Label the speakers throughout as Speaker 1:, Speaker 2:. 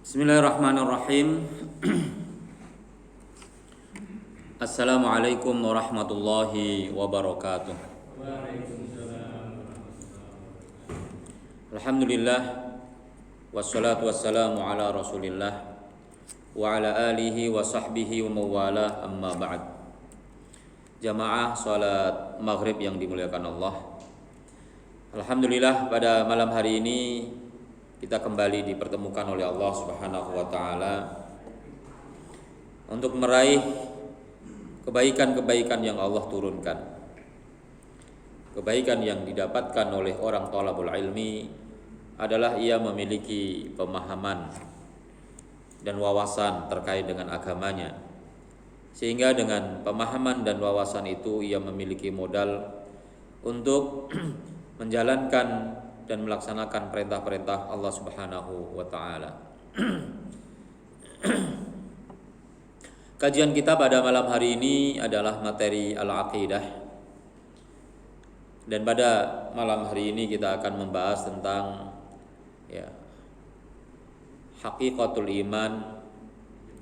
Speaker 1: Bismillahirrahmanirrahim. Assalamualaikum warahmatullahi wabarakatuh. Alhamdulillah wassalatu wassalamu ala Rasulillah wa ala alihi wa sahbihi wa mawalah, amma ba'd. Jamaah salat maghrib yang dimuliakan Allah. Alhamdulillah pada malam hari ini kita kembali dipertemukan oleh Allah Subhanahu wa taala untuk meraih kebaikan-kebaikan yang Allah turunkan. Kebaikan yang didapatkan oleh orang thalabul ilmi adalah ia memiliki pemahaman dan wawasan terkait dengan agamanya. Sehingga dengan pemahaman dan wawasan itu ia memiliki modal untuk menjalankan dan melaksanakan perintah-perintah Allah Subhanahu wa taala. Kajian kita pada malam hari ini adalah materi al-aqidah. Dan pada malam hari ini kita akan membahas tentang haqiqatul iman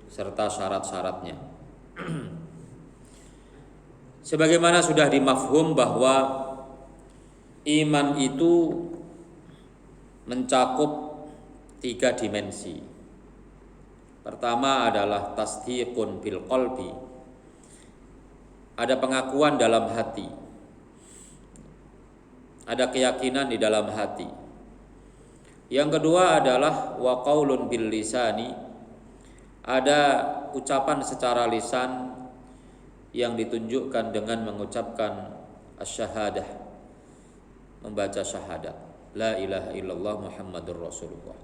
Speaker 1: serta syarat-syaratnya. Sebagaimana sudah dimafhum bahwa iman itu mencakup 3 dimensi. Pertama adalah tasdiqun bil qalbi. Ada pengakuan dalam hati. Ada keyakinan di dalam hati. Yang kedua adalah wa qaulun bil lisani. Ada ucapan secara lisan yang ditunjukkan dengan mengucapkan asy-syahadah, membaca syahadat la ilaha illallah Muhammadur Rasulullah.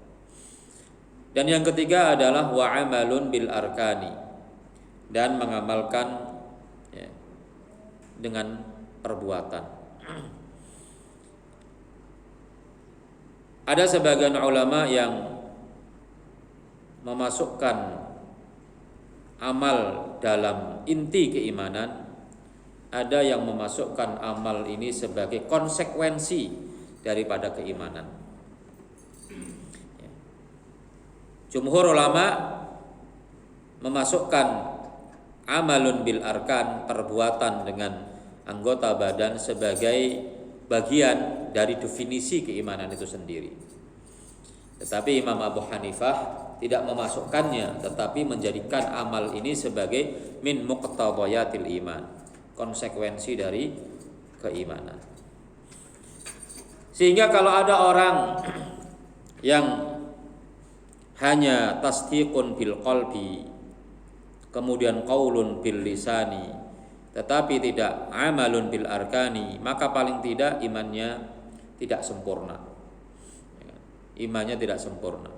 Speaker 1: Dan yang ketiga adalah wa amalun bil arkani, dan mengamalkan dengan perbuatan. Ada sebagian ulama yang memasukkan amal dalam inti keimanan, ada yang memasukkan amal ini sebagai konsekuensi daripada keimanan. Jumhur ulama memasukkan amalun bil arkan, perbuatan dengan anggota badan, sebagai bagian dari definisi keimanan itu sendiri. Tetapi Imam Abu Hanifah tidak memasukkannya, tetapi menjadikan amal ini sebagai min muqtadayatil iman, konsekuensi dari keimanan. Sehingga kalau ada orang yang hanya tasdiqun bil qalbi, kemudian qaulun bil lisani, tetapi tidak amalun bil arkani, maka paling tidak imannya tidak sempurna. Imannya tidak sempurna.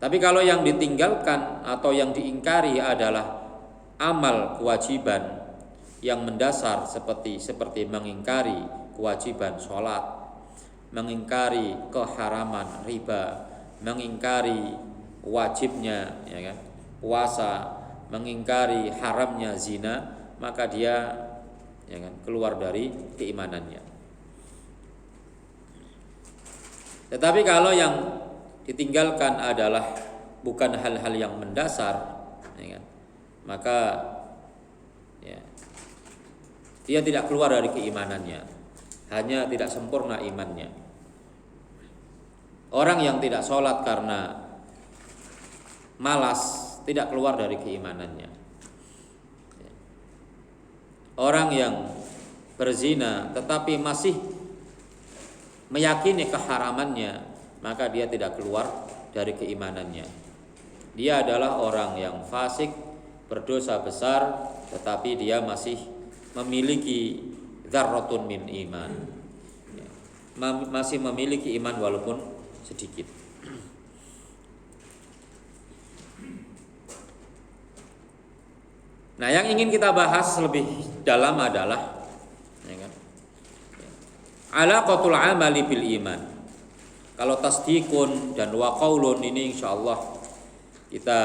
Speaker 1: Tapi kalau yang ditinggalkan atau yang diingkari adalah amal kewajiban yang mendasar, seperti mengingkari kewajiban sholat, mengingkari keharaman riba, mengingkari wajibnya puasa, mengingkari haramnya zina, maka dia keluar dari keimanannya. Tetapi kalau yang ditinggalkan adalah bukan hal-hal yang mendasar, maka dia tidak keluar dari keimanannya, hanya tidak sempurna imannya. Orang yang tidak sholat karena malas tidak keluar dari keimanannya. Orang yang berzina tetapi masih meyakini keharamannya, maka dia tidak keluar dari keimanannya. Dia adalah orang yang fasik, berdosa besar, tetapi dia masih memiliki dzarratun min iman, masih memiliki iman walaupun sedikit. Nah, yang ingin kita bahas lebih dalam adalah alaqatul amali bil iman. Kalau tasdiqun dan wa qaulun ini insyaallah kita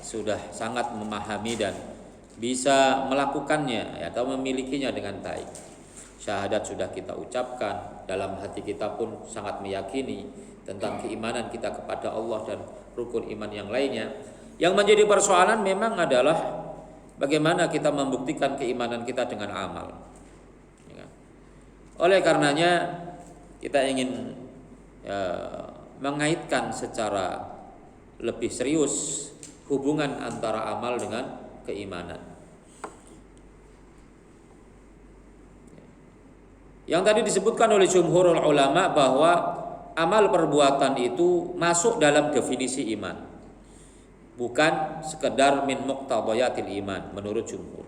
Speaker 1: sudah sangat memahami dan bisa melakukannya atau memilikinya dengan baik. syahadat sudah kita ucapkan, dalam hati kita pun sangat meyakini tentang keimanan kita kepada Allah dan rukun iman yang lainnya. Yang menjadi persoalan memang adalah bagaimana kita membuktikan keimanan kita dengan amal. Oleh karenanya kita ingin mengaitkan secara lebih serius hubungan antara amal dengan keimanan. Yang tadi disebutkan oleh jumhurul ulama bahwa amal perbuatan itu masuk dalam definisi iman, bukan sekedar min muqtadayatil iman menurut jumhur.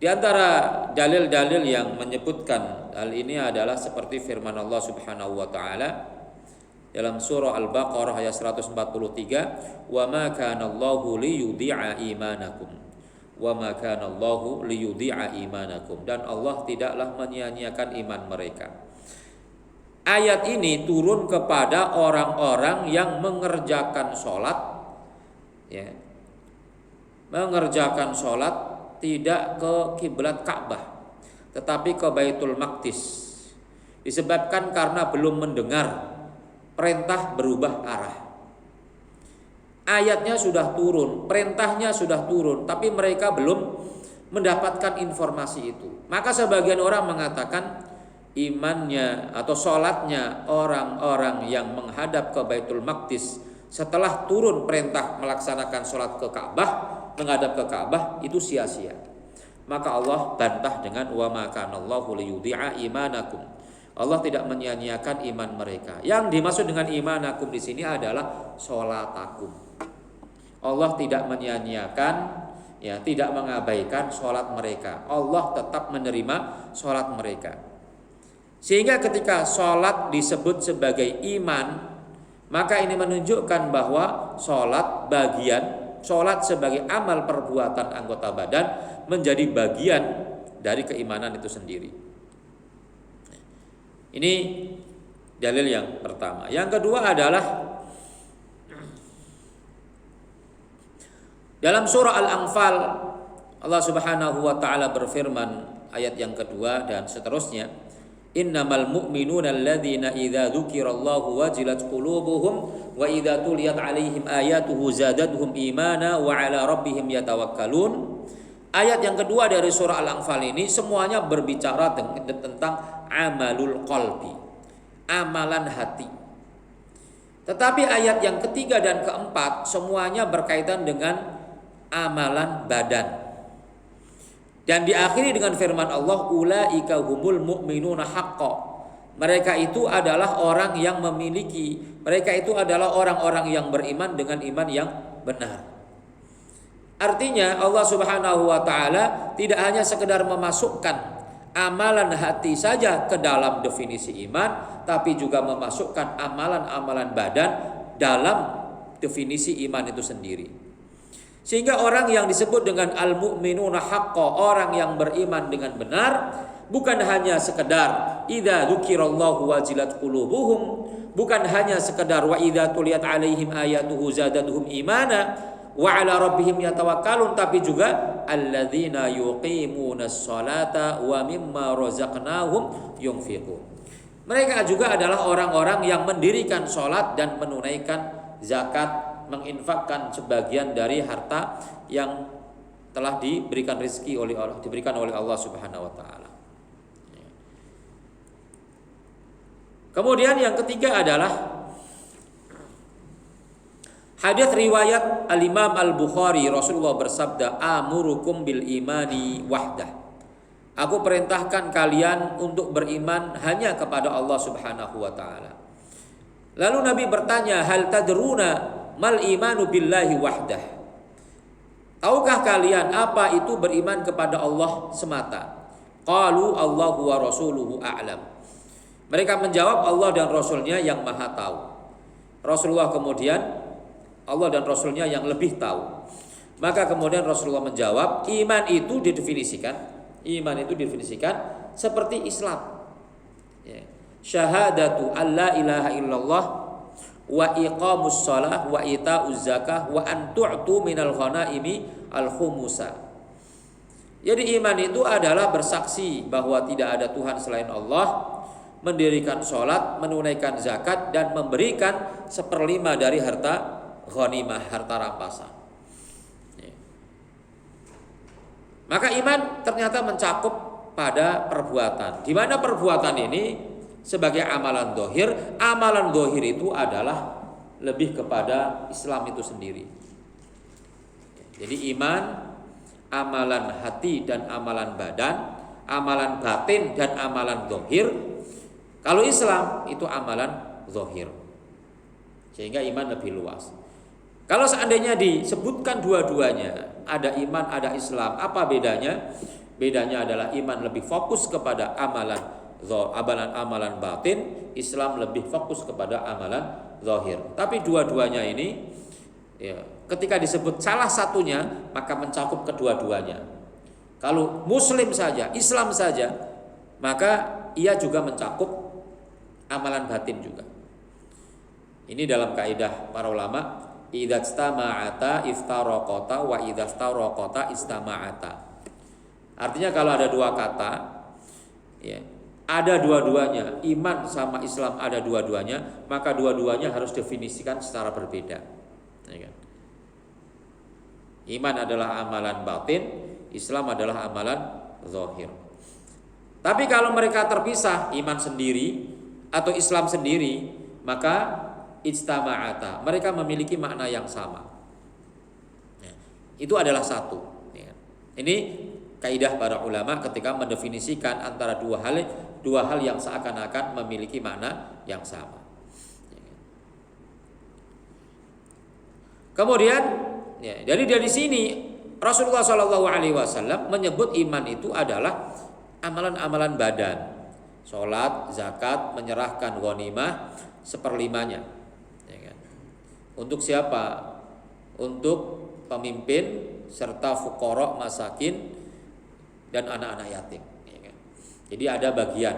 Speaker 1: Di antara dalil-dalil yang menyebutkan hal ini adalah seperti firman Allah Subhanahu wa taala dalam surah Al-Baqarah ayat 143, "Wa ma kana Allahu liyudhi'a imanakum." Wa ma kana Allahu liyudhi'a imanakum, dan Allah tidaklah menyia-nyiakan iman mereka. Ayat ini turun kepada orang-orang yang mengerjakan sholat, ya, mengerjakan sholat tidak ke kiblat Ka'bah, tetapi ke Baitul Maqdis, disebabkan karena belum mendengar perintah berubah arah. Ayatnya sudah turun, perintahnya sudah turun, tapi mereka belum mendapatkan informasi itu. Maka sebagian orang mengatakan imannya atau sholatnya orang-orang yang menghadap ke Baitul Maqdis setelah turun perintah melaksanakan sholat ke Ka'bah, menghadap ke Ka'bah, itu sia-sia. Maka Allah bantah dengan wa ma kana Allahu liyudhi'a imanakum. Allah tidak menyia-nyiakan iman mereka. Yang dimaksud dengan imanakum di sini adalah sholatakum. Allah tidak menyia-nyiakan, ya, tidak mengabaikan sholat mereka. Allah tetap menerima sholat mereka. Sehingga ketika sholat disebut sebagai iman, maka ini menunjukkan bahwa sholat sebagai amal perbuatan anggota badan menjadi bagian dari keimanan itu sendiri. Ini dalil yang pertama. Yang kedua adalah dalam surah Al-Anfal, Allah Subhanahu wa taala berfirman ayat yang kedua dan seterusnya, innamal mu'minuna alladzina idza dzukirallahu wajilat qulubuhum wa idza tuliyat 'alaihim ayatuhu zadatuhum imana wa 'ala rabbihim yatawakkalun. Ayat yang kedua dari surah Al-Anfal ini semuanya berbicara tentang amalul qalbi, amalan hati. Tetapi ayat yang ketiga dan keempat semuanya berkaitan dengan amalan badan. Dan diakhiri dengan firman Allah, ulaika humul mu'minuna haqqan. Mereka itu adalah orang yang memiliki, mereka itu adalah orang-orang yang beriman dengan iman yang benar. Artinya Allah Subhanahu wa taala tidak hanya sekedar memasukkan amalan hati saja ke dalam definisi iman, tapi juga memasukkan amalan-amalan badan dalam definisi iman itu sendiri. Sehingga orang yang disebut dengan al-mu'minuna haqqan, orang yang beriman dengan benar, bukan hanya sekedar idza dzukirallahu wajilat qulubuhum, bukan hanya sekedar wa idza tuliyat 'alaihim ayatuhu zadatuhum imana wa 'ala rabbihim yatawakkalun, tapi juga alladzina yuqimunas sholata wa mimma razaqnahum yunfiqun. Mereka juga adalah orang-orang yang mendirikan sholat dan menunaikan zakat, menginfakkan sebagian dari harta yang telah diberikan rezeki oleh Allah, diberikan oleh Allah Subhanahu wa taala. Kemudian yang ketiga adalah hadits riwayat Al-Imam Al-Bukhari, Rasulullah bersabda, amurukum bil imani wahdah. Aku perintahkan kalian untuk beriman hanya kepada Allah Subhanahu wa taala. Lalu Nabi bertanya, hal tadruna mal imanu billahi wahdah. Tahukah kalian apa itu beriman kepada Allah semata? Qalu Allahu wa rasuluhu a'lam. Mereka menjawab, Allah dan Rasulnya yang maha tahu. Rasulullah kemudian, Allah dan Rasulnya yang lebih tahu. Maka kemudian Rasulullah menjawab, iman itu didefinisikan seperti Islam. Syahadatu alla ilaha illallah wa iqamus shalah wa ita'uz zakah wa an tu'tu minal ghanaimi al khumusa. Jadi iman itu adalah bersaksi bahwa tidak ada Tuhan selain Allah, mendirikan sholat, menunaikan zakat, dan memberikan 1/5 dari harta ghanimah, harta rampasan. Maka iman ternyata mencakup pada perbuatan. Di mana perbuatan ini sebagai amalan zahir, amalan zahir itu adalah lebih kepada Islam itu sendiri. Jadi iman, amalan hati dan amalan badan, amalan batin dan amalan zahir. Kalau Islam itu amalan zahir. Sehingga iman lebih luas. Kalau seandainya disebutkan dua-duanya, ada iman, ada Islam, apa bedanya? Bedanya adalah iman lebih fokus kepada amalan batin, Islam lebih fokus kepada amalan zahir. Tapi dua-duanya ini ya, ketika disebut salah satunya maka mencakup kedua-duanya. Kalau muslim saja, Islam saja, maka ia juga mencakup amalan batin juga. Ini dalam kaidah para ulama, idza istama'ata iftaraqata wa idza iftaraqata istama'ata. Artinya kalau ada dua kata, ya, ada dua-duanya, iman sama Islam ada dua-duanya, maka dua-duanya harus definisikan secara berbeda. Ya kan? Iman adalah amalan batin, Islam adalah amalan zahir. Tapi kalau mereka terpisah, iman sendiri atau Islam sendiri, maka ijtama'ata, mereka memiliki makna yang sama. Ya, itu adalah satu. Ya. Ini kaidah para ulama ketika mendefinisikan antara dua hal yang seakan-akan memiliki makna yang sama. Ya. Kemudian, ya, dari sini Rasulullah SAW menyebut iman itu adalah amalan-amalan badan, sholat, zakat, menyerahkan ghanimah 1/5-nya. Untuk siapa? Untuk pemimpin serta fuqara, masakin dan anak-anak yatim. Jadi ada bagian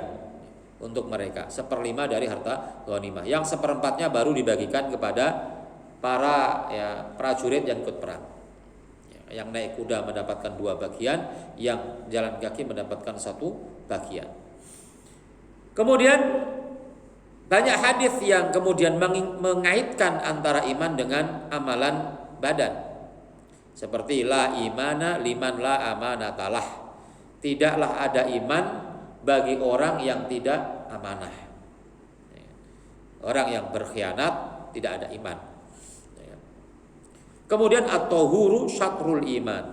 Speaker 1: untuk mereka 1/5 dari harta ghanimah. Yang 1/4-nya baru dibagikan kepada para prajurit yang ikut perang. Yang naik kuda mendapatkan 2 bagian, yang jalan kaki mendapatkan 1 bagian. Kemudian banyak hadis yang kemudian mengaitkan antara iman dengan amalan badan. Seperti la imana liman la amanatalah. Tidaklah ada iman bagi orang yang tidak amanah. Orang yang berkhianat tidak ada iman. Kemudian at-tahuru syatrul iman.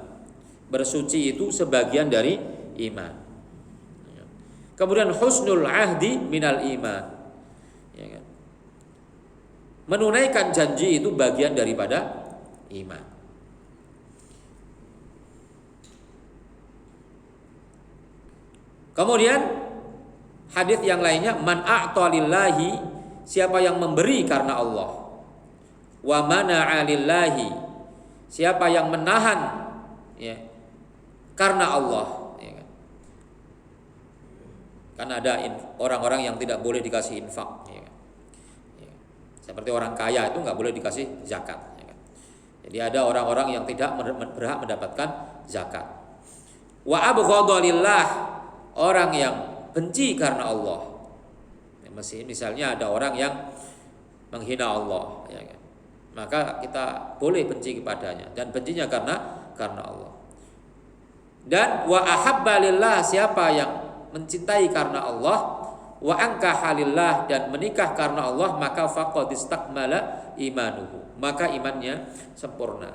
Speaker 1: Bersuci itu sebagian dari iman. Kemudian husnul ahdi minal iman. Ya kan? Menunaikan janji itu bagian daripada iman. Kemudian hadis yang lainnya, man a'ta lillahi, siapa yang memberi karena Allah, wa mana'a lillahi, siapa yang menahan ya, karena Allah. Ya kan? Kan ada orang-orang yang tidak boleh dikasih infak. Ya. Seperti orang kaya itu nggak boleh dikasih zakat. Ya kan? Jadi ada orang-orang yang tidak berhak mendapatkan zakat. Wa abghadha lillah, orang yang benci karena Allah. Ya, misalnya ada orang yang menghina Allah. Ya kan? Maka kita boleh benci kepadanya dan bencinya karena Allah. Dan wa ahabba lillah, siapa yang mencintai karena Allah, wa ankaha lillah, dan menikah karena Allah, maka faqad istakmala imanuhu, maka imannya sempurna.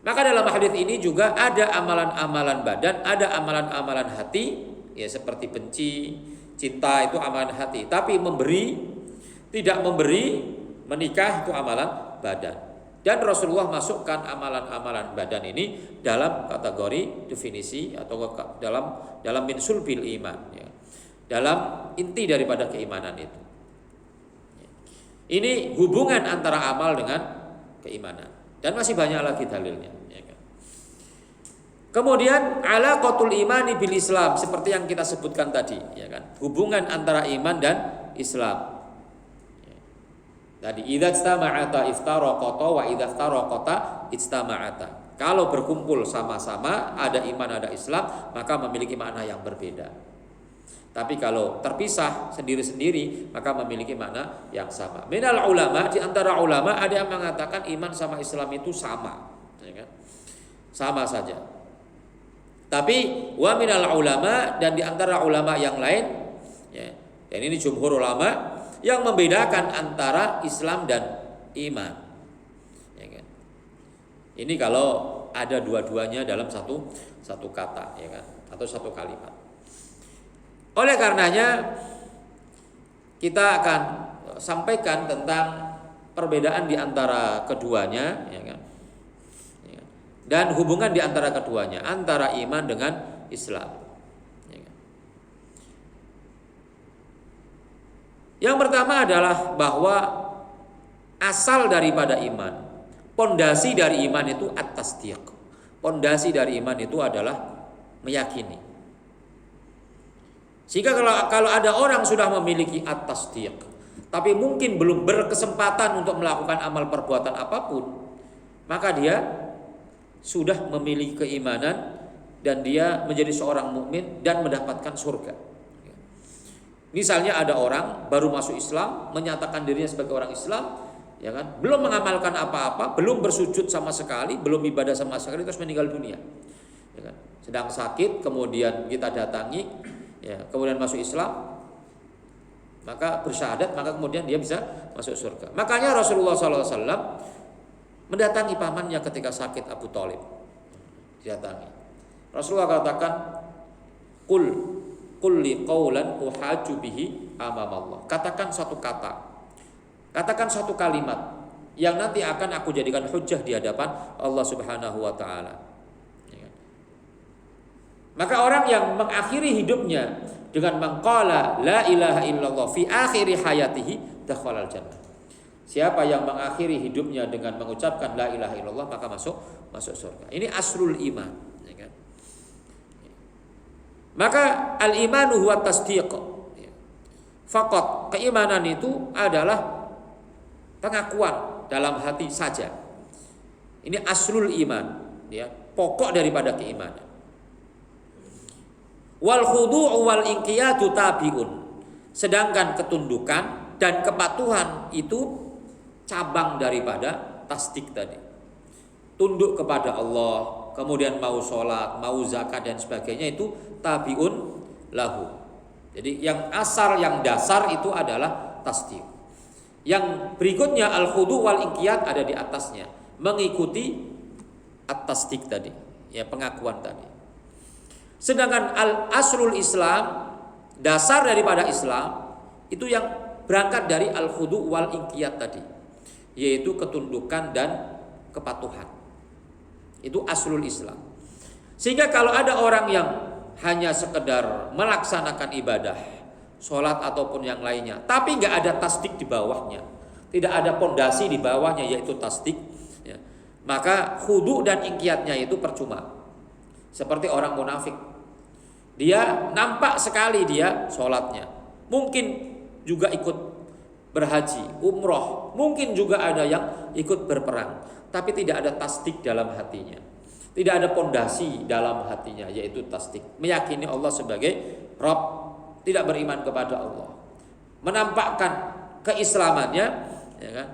Speaker 1: Maka dalam hadis ini juga ada amalan-amalan badan, ada amalan-amalan hati, ya seperti benci, cinta itu amalan hati, tapi memberi, tidak memberi, menikah itu amalan badan. Dan Rasulullah masukkan amalan-amalan badan ini dalam kategori definisi atau dalam min sulbil iman, ya. Dalam inti daripada keimanan itu. Ini hubungan antara amal dengan keimanan. Dan masih banyak lagi dalilnya. Ya kan? Kemudian alaqatul imani bil Islam, seperti yang kita sebutkan tadi, ya kan? Hubungan antara iman dan Islam. Ya. Tadi idza istama'ata iftaraqata wa idza iftaraqata istama'ata. Kalau berkumpul sama-sama, ada iman, ada Islam, maka memiliki makna yang berbeda. Tapi kalau terpisah sendiri-sendiri, maka memiliki makna yang sama. Minal ulama, di antara ulama ada yang mengatakan iman sama Islam itu sama, ya kan? Sama saja. Tapi wa minal ulama, dan di antara ulama yang lain, ya, dan ini jumhur ulama yang membedakan antara Islam dan iman. Ya kan? Ini kalau ada dua-duanya dalam satu kata, ya kan? Atau satu kalimat. Oleh karenanya kita akan sampaikan tentang perbedaan di antara keduanya, ya kan? Dan hubungan di antara keduanya, antara iman dengan Islam. Ya kan? Yang pertama adalah bahwa asal daripada iman, pondasi dari iman itu at-tasdiq. Pondasi dari iman itu adalah meyakini. Sehingga kalau ada orang sudah memiliki at-tasdiq, tapi mungkin belum berkesempatan untuk melakukan amal perbuatan apapun, maka dia sudah memiliki keimanan dan dia menjadi seorang mukmin dan mendapatkan surga. Misalnya ada orang baru masuk Islam, menyatakan dirinya sebagai orang Islam, ya kan, belum mengamalkan apa-apa, belum bersujud sama sekali, belum ibadah sama sekali, terus meninggal dunia, ya kan? Sedang sakit, kemudian kita datangi, ya, kemudian masuk Islam, maka bersyahadat, maka kemudian dia bisa masuk surga. Makanya Rasulullah SAW mendatangi pamannya ketika sakit, Abu Thalib. Didatangi. Rasulullah katakan, Qul li qawlan uhaju bihi amamallah. Katakan satu kata, katakan satu kalimat yang nanti akan aku jadikan hujjah di hadapan Allah Subhanahu wa taala. Maka orang yang mengakhiri hidupnya dengan mengqala la ilaha illallah fi akhiri hayatihi dakhalal jannah. Siapa yang mengakhiri hidupnya dengan mengucapkan la ilaha illallah, maka masuk surga. Ini asrul iman, ya kan? Maka al-imanu huwa tasdiq. Faqat, keimanan itu adalah pengakuan dalam hati saja. Ini asrul iman, ya, pokok daripada keimanan. Wal khudu'u wal inqiyadu tabi'un. Sedangkan ketundukan dan kepatuhan itu cabang daripada tasdik tadi. Tunduk kepada Allah, kemudian mau sholat, mau zakat dan sebagainya, itu tabi'un lahu. Jadi yang asal, yang dasar itu adalah tasdik. Yang berikutnya al-khudu' wal inqiyad ada di atasnya, mengikuti at-tasdik tadi, ya, pengakuan tadi. Sedangkan al-aslul Islam, dasar daripada Islam, itu yang berangkat dari al-khudu' wal inqiyad tadi, yaitu ketundukan dan kepatuhan. Itu aslul Islam. Sehingga kalau ada orang yang hanya sekedar melaksanakan ibadah, sholat ataupun yang lainnya, tapi nggak ada tasdik di bawahnya, tidak ada pondasi di bawahnya, yaitu tasdik, ya, maka khudu' dan inqiyadnya itu percuma. Seperti orang munafik, dia nampak sekali dia sholatnya, mungkin juga ikut berhaji, umroh, mungkin juga ada yang ikut berperang, tapi tidak ada tasdik dalam hatinya, tidak ada pondasi dalam hatinya, yaitu tasdik, meyakini Allah sebagai Rabb, tidak beriman kepada Allah, menampakkan keislamannya, ya kan,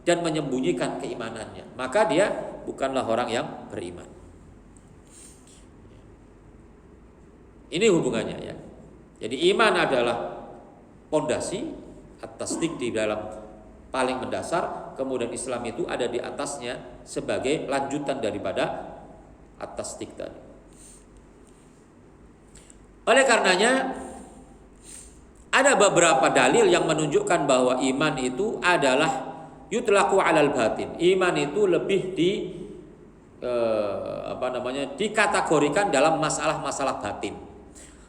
Speaker 1: dan menyembunyikan keimanannya, maka dia bukanlah orang yang beriman. Ini hubungannya, ya. Jadi iman adalah pondasi, at-tasdik di dalam paling mendasar, kemudian Islam itu ada di atasnya sebagai lanjutan daripada at-tasdik tadi. Oleh karenanya ada beberapa dalil yang menunjukkan bahwa iman itu adalah yutlaqu 'alal batin. Iman itu lebih dikategorikan dalam masalah-masalah batin.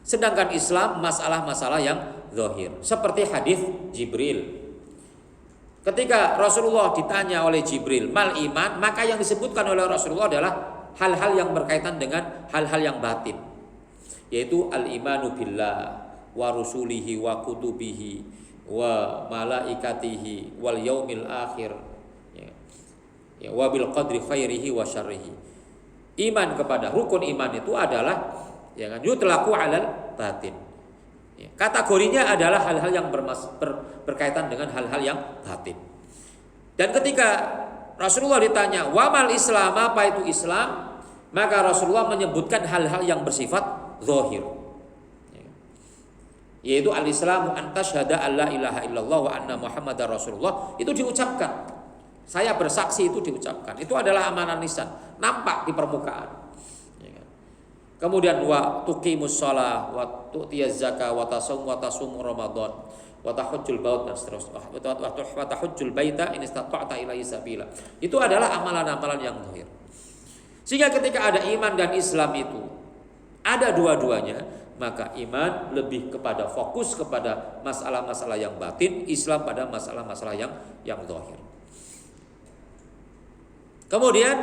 Speaker 1: Sedangkan Islam masalah-masalah yang zahir. Seperti hadis Jibril. Ketika Rasulullah ditanya oleh Jibril, mal iman, maka yang disebutkan oleh Rasulullah adalah hal-hal yang berkaitan dengan hal-hal yang batin, yaitu al-imanu billah wa rusulihi wa kutubihi wa malaikatihi wal yaumil akhir, ya, wa bil qadri khairihi wa syarrihi. iman kepada rukun iman itu adalah ya kan yutlaqu 'alal batin. Ya, kategorinya adalah hal-hal yang berkaitan dengan hal-hal yang batin. Dan ketika Rasulullah ditanya, "Wamal Islam?" Apa itu Islam? Maka Rasulullah menyebutkan hal-hal yang bersifat zahir. Yaitu al-Islamu an tasyhada alla ilaha illallah wa anna Muhammadar Rasulullah, itu diucapkan. Saya bersaksi itu diucapkan. Itu adalah amalan lisan, nampak di permukaan. Kemudian wa tuqimus shalah wa tu'tiyaz zakah wa tasum Ramadan wa tahujjul bait dan seterusnya. Wa tahujjul baita in istata'ta ilaihi sabila. Itu adalah amalan-amalan yang zahir. Sehingga ketika ada iman dan Islam itu ada dua-duanya, maka iman lebih kepada fokus kepada masalah-masalah yang batin, Islam pada masalah-masalah yang zahir. Kemudian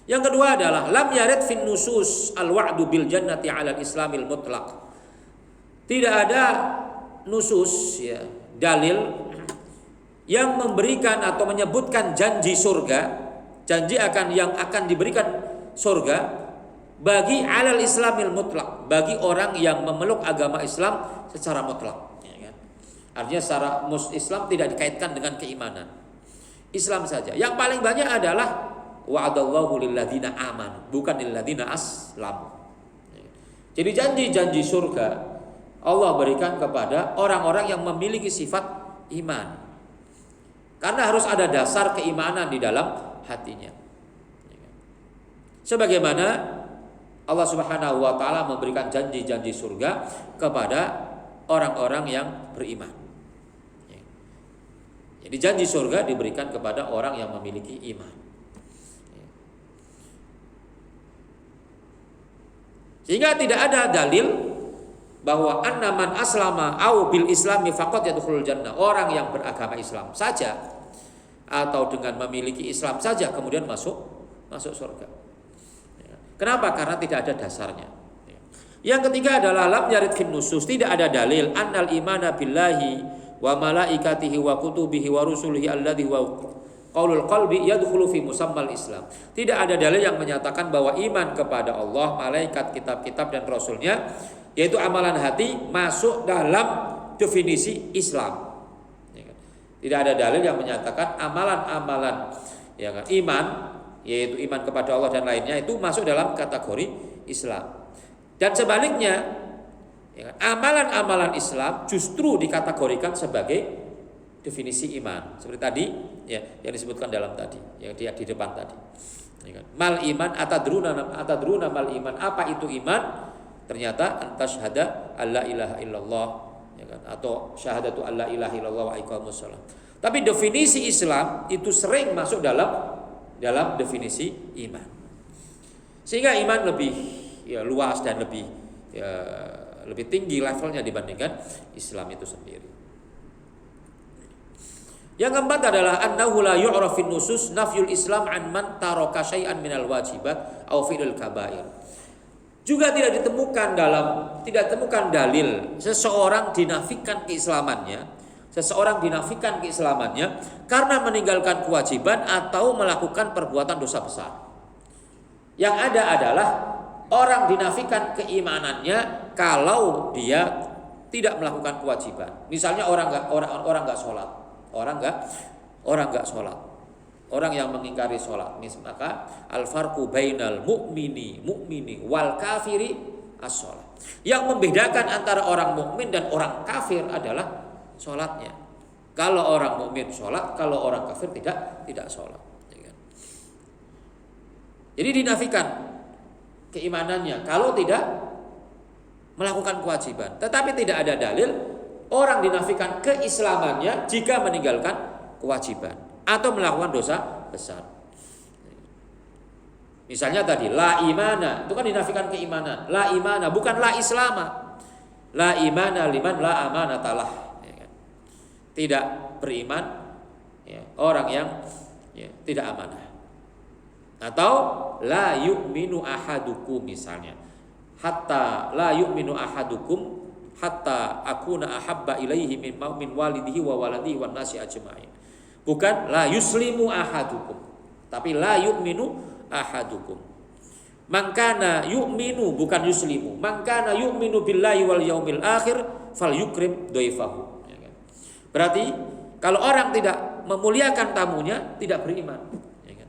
Speaker 1: yang kedua adalah lam yarid fin nusus al-wa'du bil jannati 'ala al-islamil mutlaq. Tidak ada nusus ya, dalil yang memberikan atau menyebutkan janji surga, janji yang akan diberikan surga bagi 'alal islamil mutlaq, bagi orang yang memeluk agama Islam secara mutlak, ya kan? Artinya secara Islam tidak dikaitkan dengan keimanan. Islam saja. Yang paling banyak adalah wa'adallahu lilladzina amanu, bukan lilladzina aslamu. Jadi janji-janji surga Allah berikan kepada orang-orang yang memiliki sifat iman. Karena harus ada dasar keimanan di dalam hatinya. Sebagaimana Allah Subhanahu wa taala memberikan janji-janji surga kepada orang-orang yang beriman. Jadi janji surga diberikan kepada orang yang memiliki iman. Sehingga tidak ada dalil bahwa annaman aslama au bil islami faqad yadkhulul jannah. Orang yang beragama Islam saja atau dengan memiliki Islam saja kemudian masuk surga. Kenapa? Karena tidak ada dasarnya. Yang ketiga adalah lam yarid fin nusus, tidak ada dalil annal imana billahi wa malaikatihi wa kutubihi wa rusulihi alladhi wa qaulul qalbi yadkhulu fi musammal Islam. Tidak ada dalil yang menyatakan bahwa iman kepada Allah, malaikat, kitab-kitab dan rasulnya, yaitu amalan hati, masuk dalam definisi Islam. Tidak ada dalil yang menyatakan amalan-amalan ya kan, iman, yaitu iman kepada Allah dan lainnya, itu masuk dalam kategori Islam. Dan sebaliknya, ya kan, amalan-amalan Islam justru dikategorikan sebagai definisi iman. Seperti tadi ya, yang disebutkan dalam tadi, yang dia di depan tadi. Ya kan? Mal iman atadruna mal iman. Apa itu iman? Ternyata antasyhada alla ilaha illallah, ya kan? Atau syahadatu alla ilaha illallah wa iqamus shalah. Tapi definisi Islam itu sering masuk dalam definisi iman. Sehingga iman lebih ya, luas dan lebih tinggi levelnya dibandingkan Islam itu sendiri. Yang keempat adalah annahu la yu'rafin nusus nafyul Islam an man taraka syai'an minal wajibat aw fi'il kabair. Juga tidak ditemukan dalil seseorang dinafikan keislamannya karena meninggalkan kewajiban atau melakukan perbuatan dosa besar. Yang ada adalah orang dinafikan keimanannya kalau dia tidak melakukan kewajiban. Misalnya orang enggak sholat, orang yang mengingkari sholat. Maka al-farqu bainal mu'mini wal kafiri as-sholat. Yang membedakan antara orang mukmin dan orang kafir adalah sholatnya. Kalau orang mukmin sholat, kalau orang kafir tidak sholat. Jadi dinafikan keimanannya kalau tidak melakukan kewajiban. Tetapi tidak ada dalil orang dinafikan keislamannya jika meninggalkan kewajiban atau melakukan dosa besar. Misalnya tadi la imana, itu kan dinafikan keimanan. La imana bukan la islama. La imana liman la amanatalah, ya kan? Tidak beriman ya, orang yang ya, tidak amanah. Atau la yu'minu ahadukum misalnya. Hatta la yu'minu ahadukum hatta akuna ahabba ilaihi min walidihi wa waladihi wan nasi ajma'in. Bukan la yuslimu ahadukum. Tapi la yu'minu ahadukum. Man kana yu'minu bukan yuslimu. Man kana yu'minu billahi wal yaumil akhir falyukrim dhaifahu. Ya kan? Berarti kalau orang tidak memuliakan tamunya tidak beriman. Ya kan?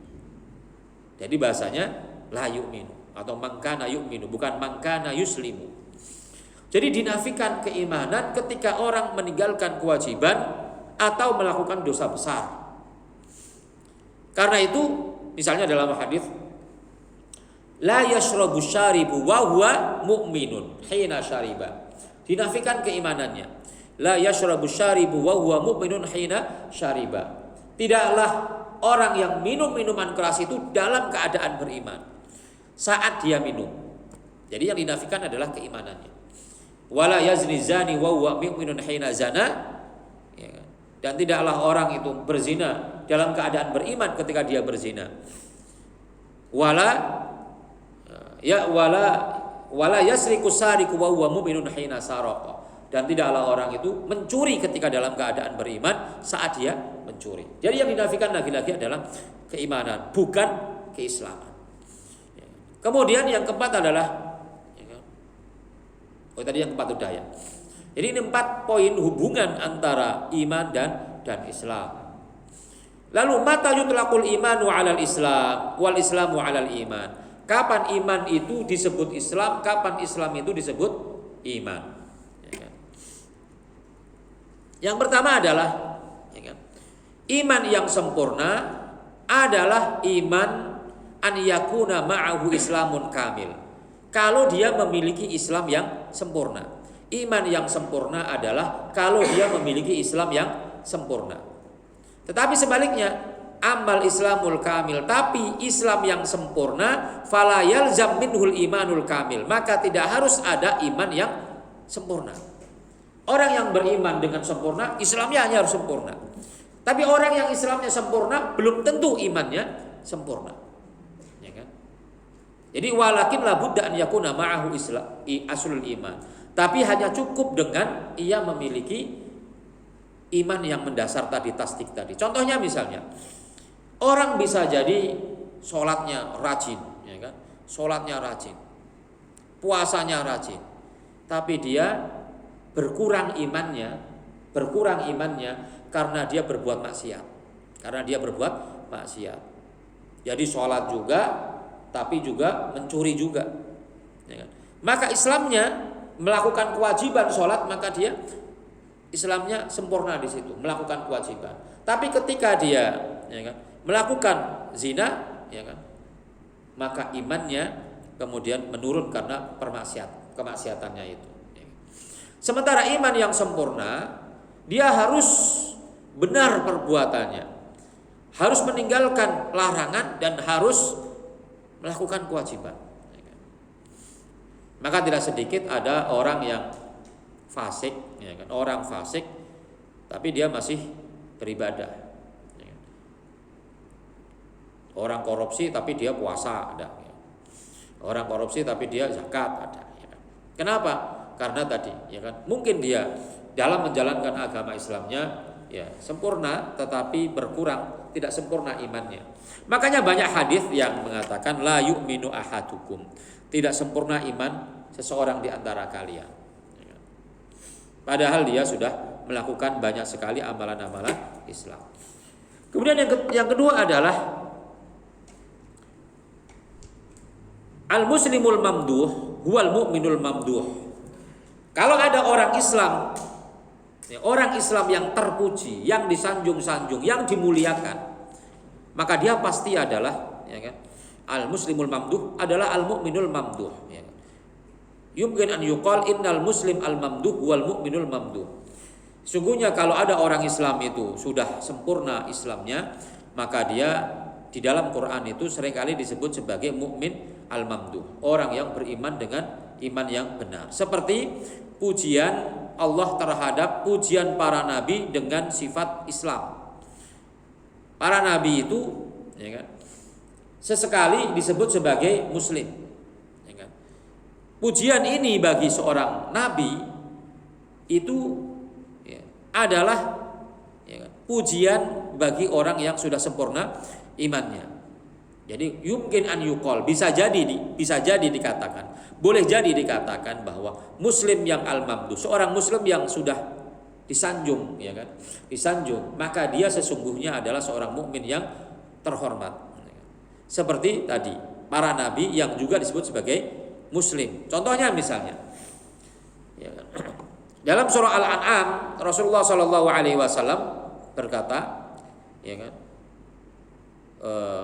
Speaker 1: Jadi bahasanya la yu'minu atau man kana yu'minu bukan man kana yuslimu. Jadi dinafikan keimanan ketika orang meninggalkan kewajiban atau melakukan dosa besar. Karena itu misalnya dalam hadis la yashrabu syaribu wa huwa mu'minun hina syariba. Dinafikan keimanannya. La yashrabu syaribu wa huwa mu'minun hina syariba. Tidaklah orang yang minum minuman keras itu dalam keadaan beriman saat dia minum. Jadi yang dinafikan adalah keimanannya. Wala yazni zani wa huwa mu'minun hina zana. Dan tidaklah orang itu berzina dalam keadaan beriman ketika dia berzina. Wala yasriku sariku wa huwa mu'minun hina saraqa. Dan tidaklah orang itu mencuri ketika dalam keadaan beriman saat dia mencuri. Jadi yang dinafikan lagi-lagi adalah keimanan, bukan keislaman. Kemudian yang keempat adalah tadi yang keempat udah ya. Jadi ini 4 poin hubungan antara iman dan Islam. Lalu mata yutlaqul imanu 'alal Islam wal Islamu 'alal iman. Kapan iman itu disebut Islam, kapan Islam itu disebut iman. Ya kan? Yang pertama adalah ya kan, iman yang sempurna adalah iman an yakuna ma'ahu islamun kamil. Kalau dia memiliki Islam yang sempurna. Iman yang sempurna adalah kalau dia memiliki Islam yang sempurna. Tetapi sebaliknya, amal Islamul kamil, tapi Islam yang sempurna, fala yalzam minhul imanul kamil, maka tidak harus ada iman yang sempurna. Orang yang beriman dengan sempurna, Islamnya hanya harus sempurna. Tapi orang yang Islamnya sempurna belum tentu imannya sempurna. Ya kan? Jadi walakin la budda an yakuna ma'ahu aslul iman. Tapi hanya cukup dengan ia memiliki iman yang mendasar tadi, tasdik tadi. Contohnya misalnya, orang bisa jadi sholatnya rajin, ya kan? Sholatnya rajin, puasanya rajin, tapi dia berkurang imannya karena dia berbuat maksiat. Jadi sholat juga, tapi juga mencuri juga. Ya kan? Maka Islamnya melakukan kewajiban sholat, maka dia Islamnya sempurna di situ, melakukan kewajiban. Tapi ketika dia ya kan, melakukan zina, ya kan, maka imannya kemudian menurun karena kemaksiatannya itu. Sementara iman yang sempurna, dia harus benar perbuatannya, harus meninggalkan larangan dan harus melakukan kewajiban. Maka tidak sedikit ada orang yang fasik, ya kan? Orang fasik, tapi dia masih beribadah. Ya kan? Orang korupsi, tapi dia puasa ada. Ya. Orang korupsi, tapi dia zakat ada. Ya kan? Kenapa? Karena tadi, ya kan? Mungkin dia dalam menjalankan agama Islamnya, ya sempurna, tetapi berkurang, tidak sempurna imannya. Makanya banyak hadis yang mengatakan la yu'minu ahadukum. Tidak sempurna iman seseorang di antara kalian. Padahal dia sudah melakukan banyak sekali amalan-amalan Islam. Kemudian yang kedua adalah al-muslimul mamduh huwal mu'minul mamduh. Kalau ada orang Islam yang terpuji, yang disanjung-sanjung, yang dimuliakan, maka dia pasti adalah ya kan, al-muslimul mamduh adalah al-mu'minul mamduh. Ya. Yumkin an yuqal innal muslim al-mamduh wal mu'minul mamduh. Sungguhnya kalau ada orang Islam itu sudah sempurna Islamnya, maka dia di dalam Quran itu seringkali disebut sebagai mukmin al-mamduh, orang yang beriman dengan iman yang benar. Seperti pujian Allah terhadap pujian para nabi dengan sifat Islam. Para nabi itu ya kan, sesekali disebut sebagai muslim. Pujian ini bagi seorang nabi itu ya, adalah ya, pujian bagi orang yang sudah sempurna imannya. Jadi yumkin an yuqal, bisa jadi dikatakan, boleh jadi dikatakan bahwa muslim yang al-mamdu, seorang muslim yang sudah disanjung, ya kan? Disanjung, maka dia sesungguhnya adalah seorang mukmin yang terhormat. Seperti tadi, para nabi yang juga disebut sebagai muslim. Contohnya misalnya, ya kan? Dalam surah Al-An'am, Rasulullah Shallallahu Alaihi Wasallam berkata, ya kan?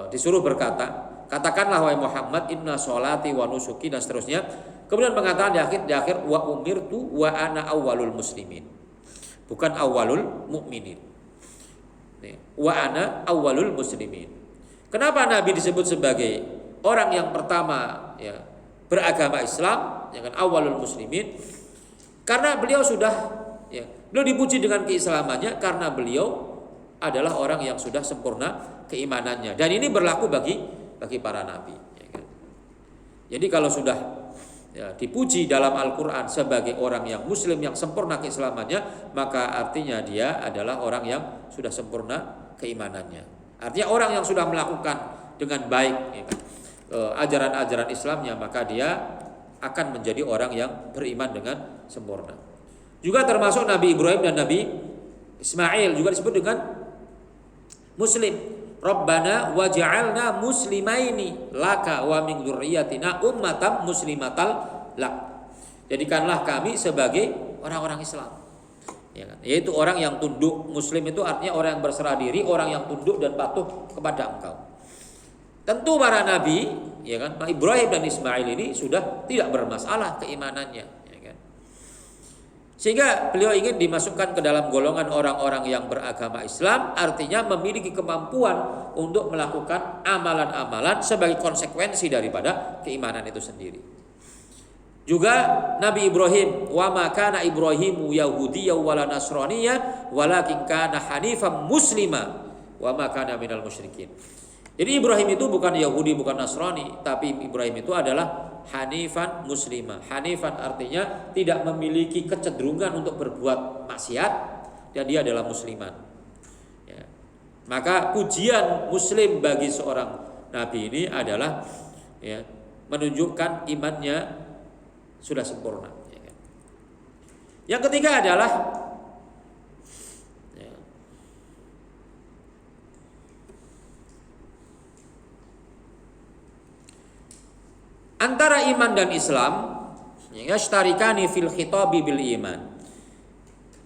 Speaker 1: Disuruh berkata, katakanlah wahai Muhammad, inna sholati wa nusuki, dan seterusnya. Kemudian mengatakan di akhir wa umirtu wa ana awwalul muslimin, bukan awwalul mukminin. Wa ana awwalul muslimin. Kenapa Nabi disebut sebagai orang yang pertama, ya, beragama Islam, ya kan, awwalul muslimin? Karena beliau sudah, ya, beliau dipuji dengan keislamannya karena beliau adalah orang yang sudah sempurna keimanannya, dan ini berlaku bagi para nabi, ya kan? Jadi kalau sudah, ya, dipuji dalam Al-Quran sebagai orang yang muslim yang sempurna keislamannya, maka artinya dia adalah orang yang sudah sempurna keimanannya. Artinya orang yang sudah melakukan dengan baik, ya kan, ajaran-ajaran Islamnya, maka dia akan menjadi orang yang beriman dengan sempurna. Juga termasuk Nabi Ibrahim dan Nabi Ismail juga disebut dengan muslim. Rabbana waj'alna muslimaini laka wa min dzurriyyatina ummatan muslimatal lak. Jadikanlah kami sebagai orang-orang Islam, ya kan? Yaitu orang yang tunduk. Muslim itu artinya orang yang berserah diri, orang yang tunduk dan patuh kepada engkau. Tentu para nabi, ya kan, Ibrahim dan Ismail ini sudah tidak bermasalah keimanannya, ya kan? Sehingga beliau ingin dimasukkan ke dalam golongan orang-orang yang beragama Islam, artinya memiliki kemampuan untuk melakukan amalan-amalan sebagai konsekuensi daripada keimanan itu sendiri. Juga Nabi Ibrahim, wa ma kana Ibrahimu yahudiyyan wala nasraniyyan walakin kana hanifan muslima wa ma kana minal musyrikin. Jadi Ibrahim itu bukan Yahudi, bukan Nasrani, tapi Ibrahim itu adalah hanifan muslimah. Hanifan artinya tidak memiliki kecenderungan untuk berbuat maksiat, dan dia adalah musliman, ya. Maka pujian muslim bagi seorang nabi ini adalah, ya, menunjukkan imannya sudah sempurna, ya kan? Yang ketiga adalah, ya, antara iman dan Islam, yashtarikani fil khitabi bil iman.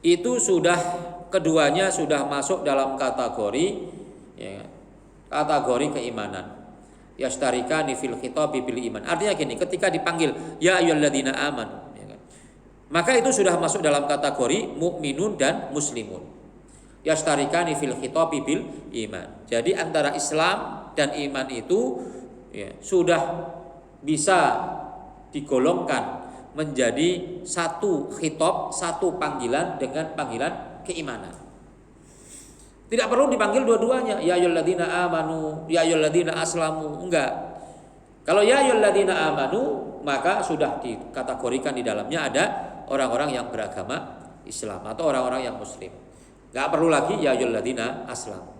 Speaker 1: Itu sudah, keduanya sudah masuk dalam kategori, ya, kategori keimanan. Yashtarikani fil khitabi bil iman. Artinya gini, ketika dipanggil ya ayyuhalladzina amanu, ya kan, maka itu sudah masuk dalam kategori mukminun dan muslimun. Yashtarikani fil khitabi bil iman. Jadi antara Islam dan iman itu, ya, sudah bisa digolongkan menjadi satu khitab, satu panggilan dengan panggilan keimanan. Tidak perlu dipanggil dua-duanya, ya ayyuhalladzina amanu, ya ayyuhalladzina aslamu, enggak. Kalau ya ayyuhalladzina amanu, maka sudah dikategorikan di dalamnya ada orang-orang yang beragama Islam atau orang-orang yang muslim. Enggak perlu lagi ya ayyuhalladzina aslamu.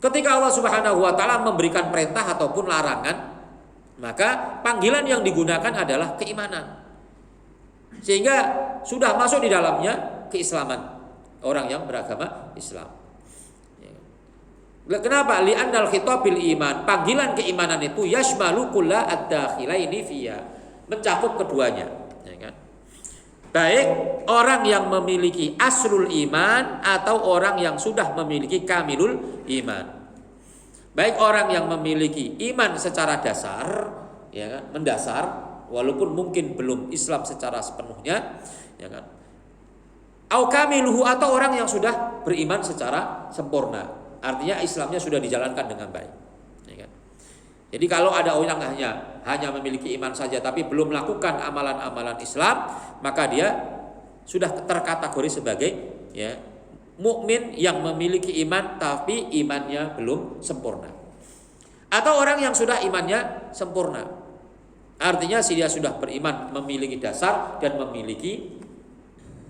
Speaker 1: Ketika Allah Subhanahu wa taala memberikan perintah ataupun larangan, maka panggilan yang digunakan adalah keimanan, sehingga sudah masuk di dalamnya keislaman, orang yang beragama Islam. Kenapa? Li'annal khitab bil iman, panggilan keimanan itu yashmalu kulla ad-dakhilaini fiyya, mencakup keduanya, ya kan? Baik orang yang memiliki aslul iman atau orang yang sudah memiliki kamilul iman. Baik orang yang memiliki iman secara dasar, ya kan, mendasar, walaupun mungkin belum Islam secara sepenuhnya, ya kan. Au kamiluhu, atau orang yang sudah beriman secara sempurna. Artinya Islamnya sudah dijalankan dengan baik, ya kan? Jadi kalau ada orang hanya memiliki iman saja tapi belum melakukan amalan-amalan Islam, maka dia sudah terkategori sebagai, ya, mukmin yang memiliki iman tapi imannya belum sempurna. Atau orang yang sudah imannya sempurna, artinya dia sudah beriman, memiliki dasar dan memiliki,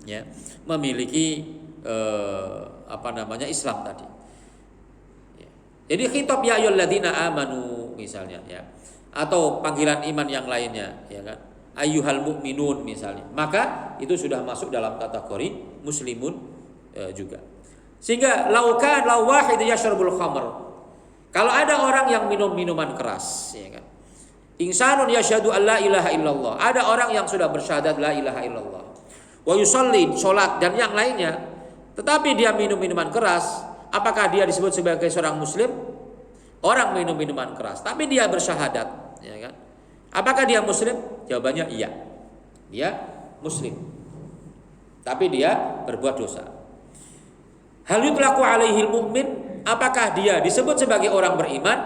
Speaker 1: ya, memiliki Islam tadi. Jadi khitab ya ayyuhalladzina amanu misalnya ya. Atau panggilan iman yang lainnya ya kan. Ayyuhal mu'minun misalnya. Maka itu sudah masuk dalam kategori muslimun juga. Sehingga laukan wahid yashrabul khamr. Kalau ada orang yang minum minuman keras ya kan. Insanun yashhadu an la ilaha illallah. Ada orang yang sudah bersyahadat la ilaha illallah. Wa yusalli, salat dan yang lainnya. Tetapi dia minum minuman keras, apakah dia disebut sebagai seorang muslim? Orang minum minuman keras, tapi dia bersyahadat, ya kan? Apakah dia muslim? Jawabannya iya. Dia muslim. Tapi dia berbuat dosa. Hal yutlaqu alaihil mu'min? Apakah dia disebut sebagai orang beriman?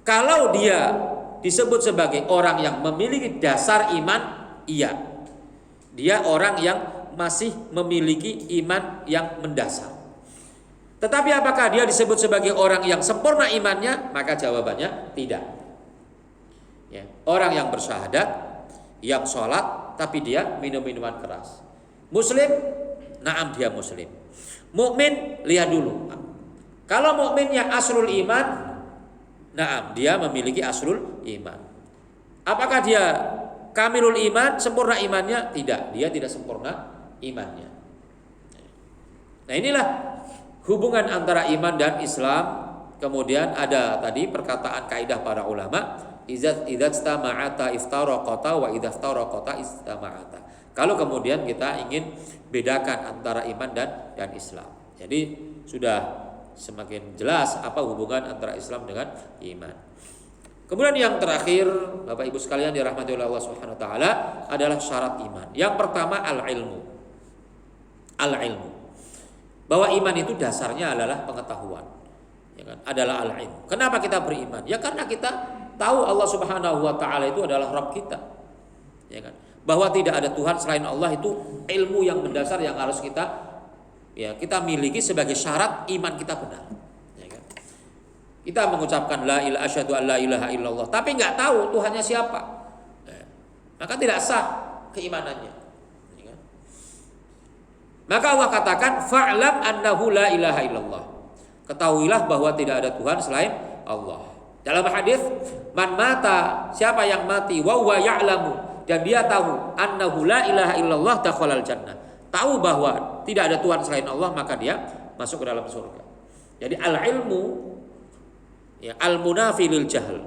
Speaker 1: Kalau dia disebut sebagai orang yang memiliki dasar iman, iya. Dia orang yang masih memiliki iman yang mendasar. Tetapi apakah dia disebut sebagai orang yang sempurna imannya? Maka jawabannya tidak. Ya, orang yang bersyahadat, yang sholat, tapi dia minum minuman keras. Muslim, naam dia muslim. Mukmin, lihat dulu. Kalau mukminnya aslul iman, naam dia memiliki aslul iman. Apakah dia kamilul iman, sempurna imannya? Tidak, dia tidak sempurna imannya. Nah inilah hubungan antara iman dan Islam. Kemudian ada tadi perkataan kaidah para ulama, idza istama'ata iftaraqata wa idza iftaraqata istama'ata. Kalau kemudian kita ingin bedakan antara iman dan Islam. Jadi sudah semakin jelas apa hubungan antara Islam dengan iman. Kemudian yang terakhir, Bapak Ibu sekalian dirahmati oleh Allah Subhanahu wa taala, adalah syarat iman. Yang pertama al-ilmu. Al-ilmu. Bahwa iman itu dasarnya adalah pengetahuan. Ya kan? Adalah al-ilmu. Kenapa kita beriman? Ya karena kita tahu Allah Subhanahu wa taala itu adalah Rabb kita. Ya kan? Bahwa tidak ada Tuhan selain Allah, itu ilmu yang mendasar yang harus kita miliki sebagai syarat iman kita benar. Ya kan? Kita mengucapkan la ilaha asyhadu an la ilaha illallah, tapi nggak tahu Tuhannya siapa. Maka tidak sah keimanannya. Ya kan? Maka Allah katakan fa'lam annahu la ilaha illallah. Ketahuilah bahwa tidak ada Tuhan selain Allah. Dalam hadis, man mata, siapa yang mati wa huwa ya'lamu, dan dia tahu annahu la ilaha illallah dakhalal jannah. Tahu bahwa tidak ada Tuhan selain Allah, maka dia masuk ke dalam surga. Jadi al-ilmu ya al-munafi lil jahl.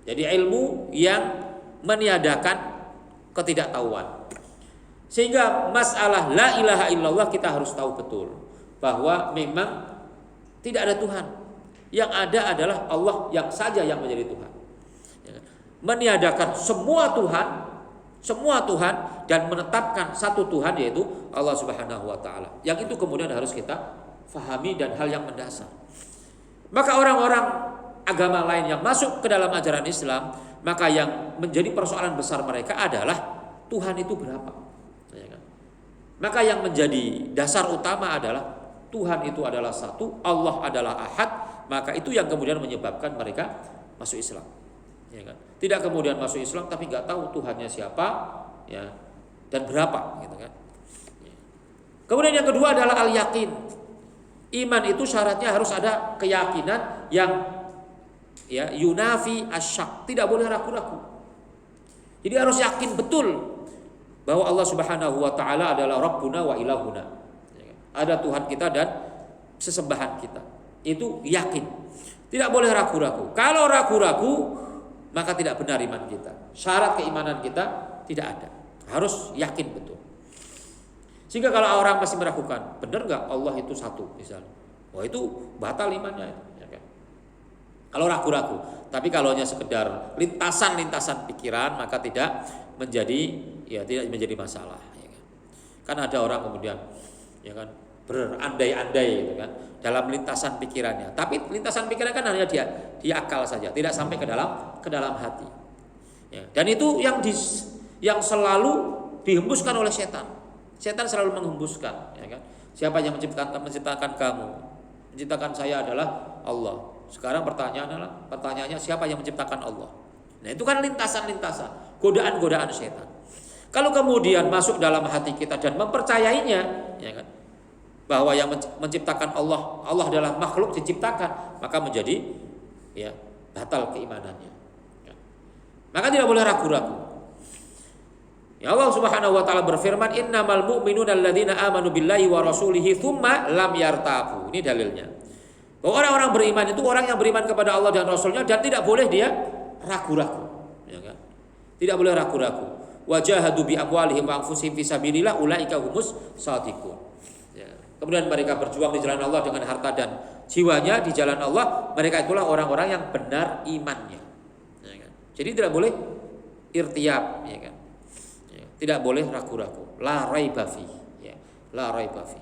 Speaker 1: Jadi ilmu yang meniadakan ketidaktahuan. Sehingga masalah la ilaha illallah kita harus tahu betul bahwa memang tidak ada Tuhan. Yang ada adalah Allah yang saja yang menjadi Tuhan. Meniadakan semua Tuhan dan menetapkan satu Tuhan, yaitu Allah Subhanahu wa taala. Yang itu kemudian harus kita fahami dan hal yang mendasar. Maka orang-orang agama lain yang masuk ke dalam ajaran Islam, maka yang menjadi persoalan besar mereka adalah Tuhan itu berapa. Maka yang menjadi dasar utama adalah Tuhan itu adalah satu, Allah adalah ahad. Maka itu yang kemudian menyebabkan mereka masuk Islam. Ya kan? Tidak kemudian masuk Islam tapi nggak tahu Tuhannya siapa, ya, dan berapa, gitu kan? Kemudian yang kedua adalah al-yakin. Iman itu syaratnya harus ada keyakinan yang yunafi asyak, tidak boleh ragu-ragu. Jadi harus yakin betul bahwa Allah Subhanahu wa taala adalah Rabbuna wa ilahuna. Ada Tuhan kita dan sesembahan kita. Itu yakin. Tidak boleh ragu-ragu. Kalau ragu-ragu, maka tidak benar iman kita. Syarat keimanan kita tidak ada. Harus yakin betul. Sehingga kalau orang masih meragukan, benar nggak Allah itu satu misalnya, wah itu batal imannya. Ya kan? Kalau ragu-ragu. Tapi kalau hanya sekedar lintasan pikiran, maka tidak menjadi masalah. Ya kan? Kan ada orang kemudian, ya kan, berandai-andai, gitu kan, dalam lintasan pikirannya. Tapi lintasan pikiran kan hanya di akal saja, tidak sampai ke dalam hati. Ya. Dan itu yang selalu dihembuskan oleh setan. Setan selalu menghembuskan, ya kan? Siapa yang menciptakan kamu? Menciptakan saya adalah Allah. Sekarang pertanyaannya siapa yang menciptakan Allah? Nah, itu kan lintasan-lintasan, godaan-godaan setan. Kalau kemudian masuk dalam hati kita dan mempercayainya, ya kan? bahwa yang menciptakan Allah adalah makhluk diciptakan, maka menjadi ya batal keimanannya. Ya. Maka tidak boleh ragu-ragu. Ya Allah Subhanahu wa taala berfirman, "Innamal mu'minuna alladzina amanu billahi wa rasulihi tsumma lam yartabu." Ini dalilnya. Bahwa orang-orang beriman itu orang yang beriman kepada Allah dan Rasulnya dan tidak boleh dia ragu-ragu, ya kan? Tidak boleh ragu-ragu. Wajahadu bi amwalihim wa anfusihim fi sabilillah ulaika humus shadiqun. Ya. Kemudian mereka berjuang di jalan Allah dengan harta dan jiwanya di jalan Allah, mereka itulah orang-orang yang benar imannya. Ya kan? Jadi tidak boleh irtiyab, ya kan? Tidak boleh ragu-ragu. La raiba fi. Ya, la raiba fi.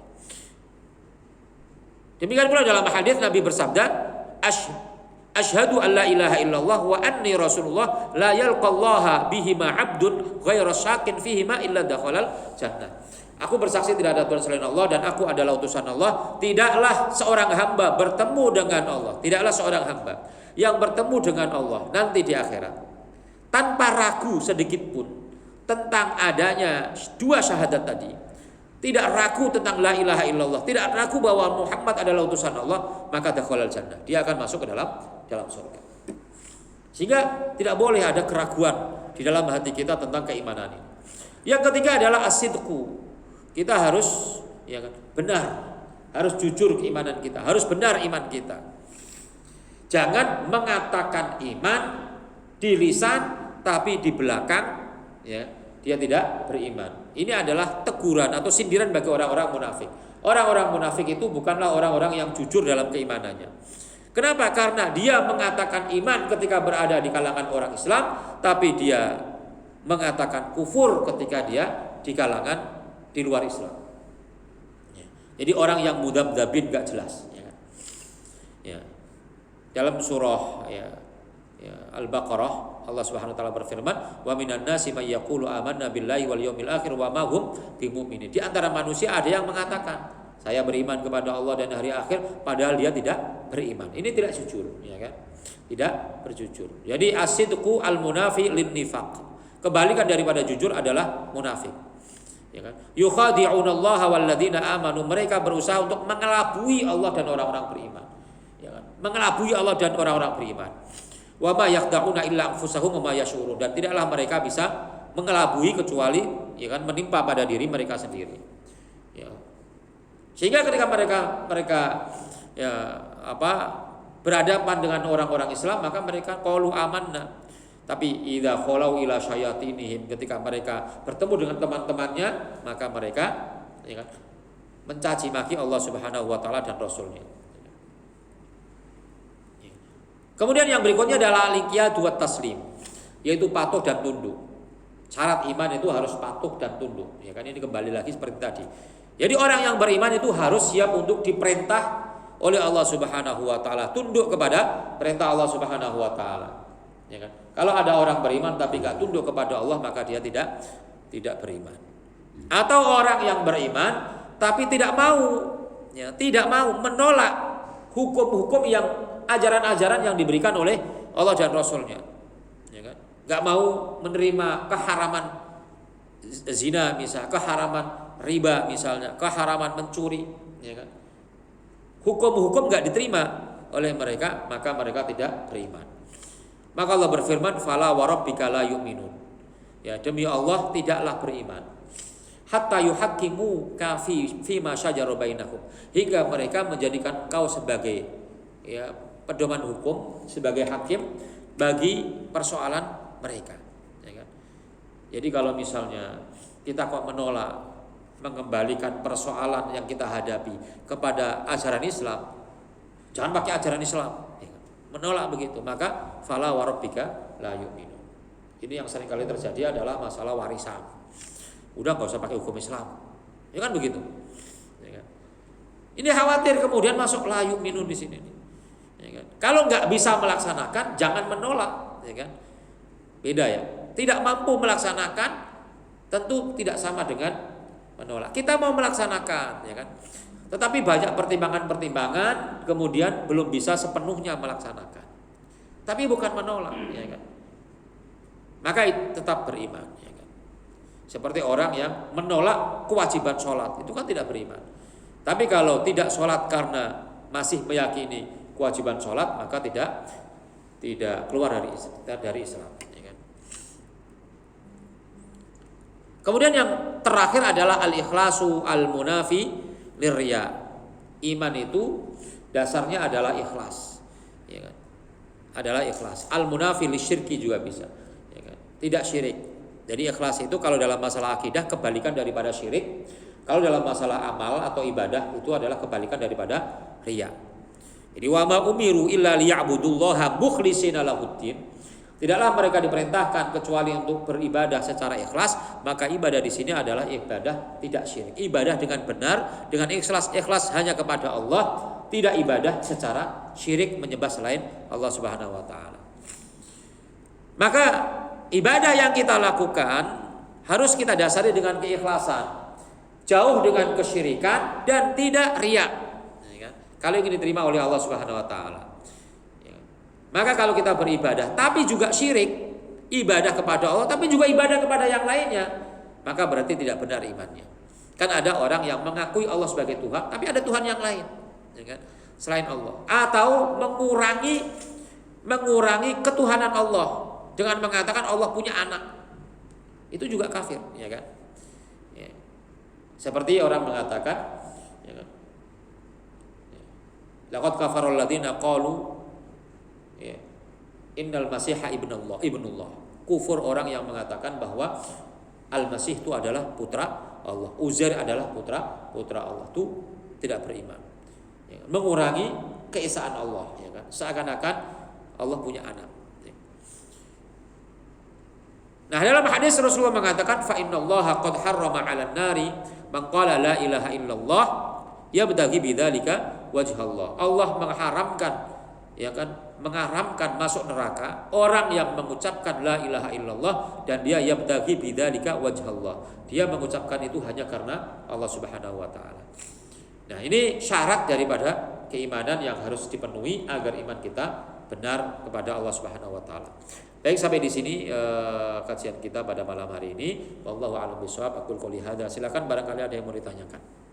Speaker 1: Demikian pula dalam hadis Nabi bersabda, Asyhadu an la ilaha illallah wa anni rasulullah la yalqallaha bihima 'abdun ghairu syakin fihima illa dakhalal jannah. Aku bersaksi tidak ada Tuhan selain Allah dan aku adalah utusan Allah. Tidaklah seorang hamba bertemu dengan Allah. Tidaklah seorang hamba yang bertemu dengan Allah nanti di akhirat tanpa ragu sedikit pun tentang adanya dua syahadat tadi, tidak ragu tentang la ilaha illallah, tidak ragu bahwa Muhammad adalah utusan Allah, maka dakhalal jannah, dia akan masuk ke dalam surga. Sehingga tidak boleh ada keraguan di dalam hati kita tentang keimanan ini. Yang ketiga adalah as-sidqu. Kita harus ya kan, benar, harus jujur keimanan kita, harus benar iman kita. Jangan mengatakan iman di lisan tapi di belakang ya, dia tidak beriman. Ini adalah teguran atau sindiran bagi orang-orang munafik. Orang-orang munafik itu bukanlah orang-orang yang jujur dalam keimanannya. Kenapa? Karena dia mengatakan iman ketika berada di kalangan orang Islam, tapi dia mengatakan kufur ketika dia di kalangan di luar Islam. Ya. Jadi orang yang mudabdabin gak jelas. Ya. Ya. Dalam surah Al-Baqarah Allah Subhanahu wa taala berfirman, "Wa minan nasi may yaqulu amanna billahi wal yawmil akhir wa ma hum bimumin." Di antara manusia ada yang mengatakan, "Saya beriman kepada Allah dan hari akhir," padahal dia tidak beriman. Ini tidak jujur, ya kan? Tidak berjujur. Jadi as-sidqu al-munafi lin-nifaq. Kebalikan daripada jujur adalah munafik. Ya kan? Yukhadi'unallaha walladzina amanu. Mereka berusaha untuk mengelabui Allah dan orang-orang beriman. Ya kan? Mengelabui Allah dan orang-orang beriman. Wa ma yakhda'una illa anfusahum wa ma yash'urun, dan tidaklah mereka bisa mengelabui kecuali ya kan menimpa pada diri mereka sendiri. Ya. Sehingga ketika mereka ya berhadapan dengan orang-orang Islam, maka mereka qalu amanna. Tapi idza khalau ila syayatinihim, ketika mereka bertemu dengan teman-temannya, maka mereka ya kan mencaci maki Allah Subhanahu wa taala dan Rasulnya. Kemudian yang berikutnya adalah al-inqiyadu wat taslim, yaitu patuh dan tunduk. Syarat iman itu harus patuh dan tunduk. Ya kan, ini kembali lagi seperti tadi. Jadi orang yang beriman itu harus siap untuk diperintah oleh Allah Subhanahu wa taala, tunduk kepada perintah Allah Subhanahu wa taala. Ya kan? Kalau ada orang beriman tapi enggak tunduk kepada Allah, maka dia tidak beriman. Atau orang yang beriman tapi tidak mau menolak hukum-hukum yang ajaran-ajaran yang diberikan oleh Allah dan Rasulnya, ya kan? Gak mau menerima keharaman zina misalnya, keharaman riba misalnya, keharaman mencuri, ya kan? Hukum-hukum gak diterima oleh mereka, maka mereka tidak beriman. Maka Allah berfirman, fala wa rabbika la yu'minun. Ya, demi Allah tidaklah beriman. Hatta yuhaqqimu kafi fima syajara bainahum, hingga mereka menjadikan engkau sebagai ya pedoman hukum, sebagai hakim bagi persoalan mereka, ya kan? Jadi kalau misalnya kita kok menolak mengembalikan persoalan yang kita hadapi kepada ajaran Islam, jangan pakai ajaran Islam, ya kan? Menolak begitu, maka fala wa rabbika la yu'minun. Ini yang sering kali terjadi adalah masalah warisan. Udah nggak usah pakai hukum Islam, ya kan begitu, ya kan? Ini khawatir kemudian masuk la yu'minun di sini. Ya kan? Kalau nggak bisa melaksanakan, jangan menolak, ya kan? Beda ya. Tidak mampu melaksanakan, tentu tidak sama dengan menolak. Kita mau melaksanakan, ya kan? Tetapi banyak pertimbangan-pertimbangan, kemudian belum bisa sepenuhnya melaksanakan. Tapi bukan menolak, ya kan? Maka tetap beriman, ya kan? Seperti orang yang menolak kewajiban sholat, itu kan tidak beriman. Tapi kalau tidak sholat karena masih meyakini kewajiban sholat, maka tidak keluar dari Islam. Ya kan? Kemudian yang terakhir adalah al-ikhlasu al-munafi lirriya. Iman itu dasarnya adalah ikhlas. Ya kan? Adalah ikhlas. Al-munafi lisyirki juga bisa. Ya kan? Tidak syirik. Jadi ikhlas itu kalau dalam masalah akidah kebalikan daripada syirik. Kalau dalam masalah amal atau ibadah itu adalah kebalikan daripada riya. Jadi wa ma umiru illa liya'budullaha mukhlishina lahuddin. Tidaklah mereka diperintahkan kecuali untuk beribadah secara ikhlas, maka ibadah di sini adalah ibadah tidak syirik. Ibadah dengan benar, dengan ikhlas hanya kepada Allah, tidak ibadah secara syirik menyembah selain Allah Subhanahu wa taala. Maka ibadah yang kita lakukan harus kita dasari dengan keikhlasan. Jauh dengan kesyirikan dan tidak riya. Kalau ingin diterima oleh Allah Subhanahu wa taala. Maka kalau kita beribadah tapi juga syirik, ibadah kepada Allah tapi juga ibadah kepada yang lainnya, maka berarti tidak benar imannya. Kan ada orang yang mengakui Allah sebagai Tuhan tapi ada Tuhan yang lain, ya kan? Selain Allah, atau mengurangi ketuhanan Allah dengan mengatakan Allah punya anak. Itu juga kafir, ya kan? Ya. Seperti orang mengatakan, ya kan? Laqad kafarul ladzina qalu ya, innal masiha ibnullah. Kufur orang yang mengatakan bahwa Al-Masih itu adalah putra Allah, Uzair adalah putra Allah. Itu tidak beriman. Ya, mengurangi keesaan Allah, ya kan? Seakan-akan Allah punya anak. Ya. Nah, dalam hadis Rasulullah mengatakan fa innallaha qad harrama 'alan nari man qala la ilaha illallah yabtaghi bidzalika wajhallah. Allah mengharamkan, ya kan, mengharamkan masuk neraka orang yang mengucapkan la ilaha illallah dan dia yabtaghi bidzalika wajhallah. Dia mengucapkan itu hanya karena Allah Subhanahu wa taala. Nah, ini syarat daripada keimanan yang harus dipenuhi agar iman kita benar kepada Allah Subhanahu wa taala. Baik, sampai di sini kajian kita pada malam hari ini. Wallahu a'lam bishawab. Aqul qouli hadza. Silakan barangkali ada yang mau ditanyakan.